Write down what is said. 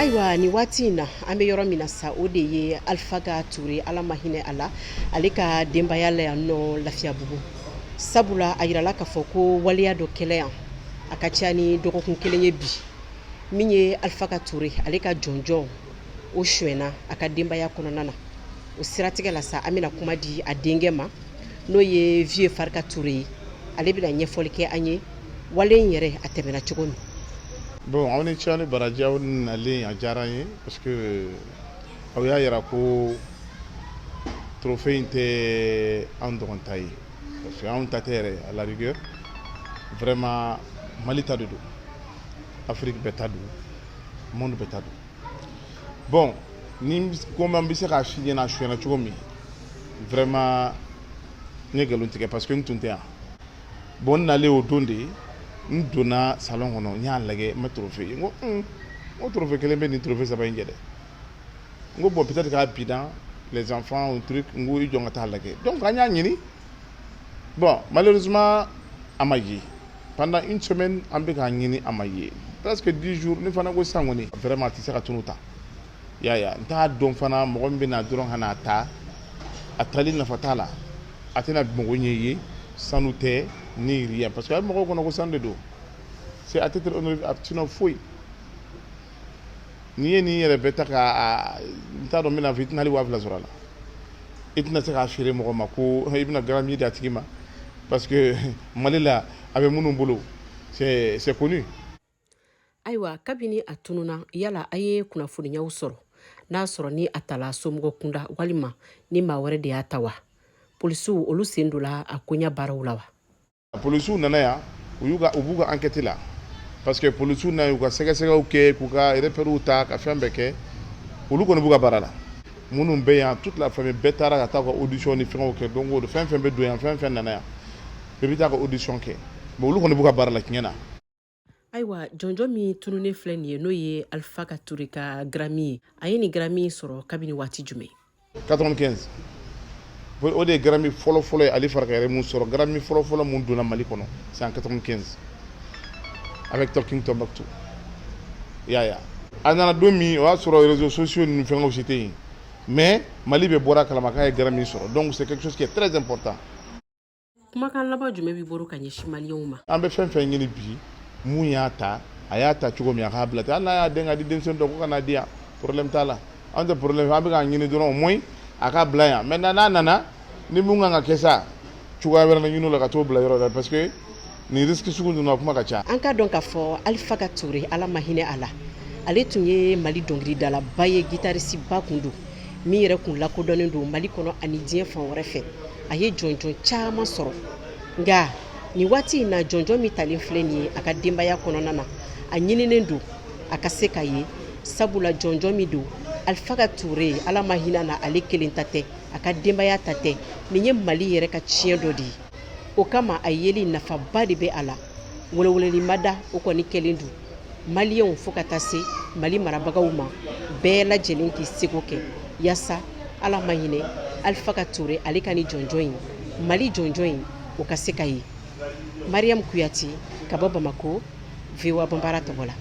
Ayiwa ni waati in na an bɛ yɔrɔ min na sa o de ye Alifaga Ture Ala ma hinɛ a la ale ka denbaya la yan nɔ Lafiyabugu sabula a yirala k'a fɔ ko waleya dɔ kɛlɛ yan a ka ca ni dɔgɔkun kelen ye bi min ye Alifaga Ture ale ka jɔnjɔn o suɲɛna a ka denbaya kɔnɔna na o siratigɛ la sa an bɛna kuma di a denkɛ ma n'o ye Vieux Farka Ture ye ale bɛna ɲɛfɔli kɛ an ye wale in yɛrɛ a tɛmɛna cogo min. Bon, on est chez Baradia, on est allé à Djaraye parce que il y a ko trophée était en Dorantaï. Parce que on t'atterre à la rigueur. Vraiment, Mali t'a doudou. Afrique betadou. Monde betadou. Bon, ni comme on bise ka fille na chouena choumi. Vraiment, n'est galontique parce que nous t'untea. Bon, on allait au Dondé. Nous donnons salon on y a lagé ma trophée on trophée que les trophée ça va y aller bon peut-être rapidement les enfants un truc nous ils ont à lagé donc gagner ni bon malheureusement à Maïe pendant une semaine on peut gagner ni à Maïe presque 10 jours nous faisons quoi ça vraiment tu sais à tout le temps ya t'as donc fana moi on bena durant hanata atali na fatala atena bongoyé sans nous taire ni rien parce que moi on a conscience de dos c'est à titre honorifique absolument fouille ni répéter ka ta do mena vite nali wa vla zorala itna se ka fire mo mako ibna grami datigima parce que malila avec mon boulot c'est connu. Ayiwa kabini atununa yala aye kunafuni nya usoro na soro ni atala somgo kunda walima ni mawere de atawa polisu olu sendula akunya barawulawa. Polisu nana ya ubuga enquête là parce que polisu na yuga sega ok kuka repérer ta ka fembe ke olu ko buga barala munum be ya toute la famille betara ta ko audition ni fin ok donc do fin be do ya fin nana ya be ta ko audition ke bo olu ko buga barala kinyana. Ayiwa jonjo mi tunune flen ye no ye Alifaga Ture ka Grammy aye ni Grammy soro kabini wati jume 95 au des Grammy follow Ali Farka yɛrɛ mun sɔrɔ Grammy follow mun donna Mali kɔnɔ c'est en 95 avec Talking Tombouctou ya a nana don min o y'a sɔrɔ réseaux sociaux ni fɛngɛw si tɛ yen mais Mali bɛ bɔra kalama k'a ye Grammy sɔrɔ donc c'est quelque chose qui est très important. Kumakan laban jumɛn b'i bolo ka ɲɛsin maliyɛnw ma. An bɛ fɛn fɛn ɲini bi mun y'a ta a y'a ta cogo min a k'a bila ten hali n'a y'a den ka di denmisɛnnin dɔ ko ka n'a di yan problème t'a la an tɛ problème an bɛ k'a ɲini dɔrɔn au moins a ka bila yan maintenant n'a nana ni mun kan ka kɛ sa cogoya wɛrɛ la ɲini la ka t'o bila yɔrɔ la parce que ni risque sugu ninnu kuma ka ca. An ka dɔn k'a fɔ Alifaga Ture Ala ma hinɛ a la ale tun ye Mali dɔnkilidalaba ye guitariste ba kun don min yɛrɛ kun lakodɔnnen don Mali kɔnɔ ani diɲɛ fan wɛrɛ fɛ a ye jɔnjɔn caman sɔrɔ nka ni waati in na jɔnjɔn min talen filɛ nin ye a ka denbaya kɔnɔna na a ɲininen don a ka se ka ye sabula jɔnjɔn min don Alifaga Ture Ala ma hinɛ na ale kelen ta tɛ a ka denbaya ta tɛ nin ye Mali yɛrɛ ka tiɲɛ dɔ de ye o kama a yeli nafaba de bɛ a la weleweleli ma da o kɔni kɛlen don maliyɛnw fo ka taa se Mali marabagaw ma bɛɛ lajɛlen k'i seko kɛ yasa Ala ma hinɛ Alifaga Ture ale ka ni jɔnjɔn in Mali jɔnjɔn in o ka se ka ye. Mariam Kuyati ka bɔ Bamako VOA Bambara tɔgɔ la.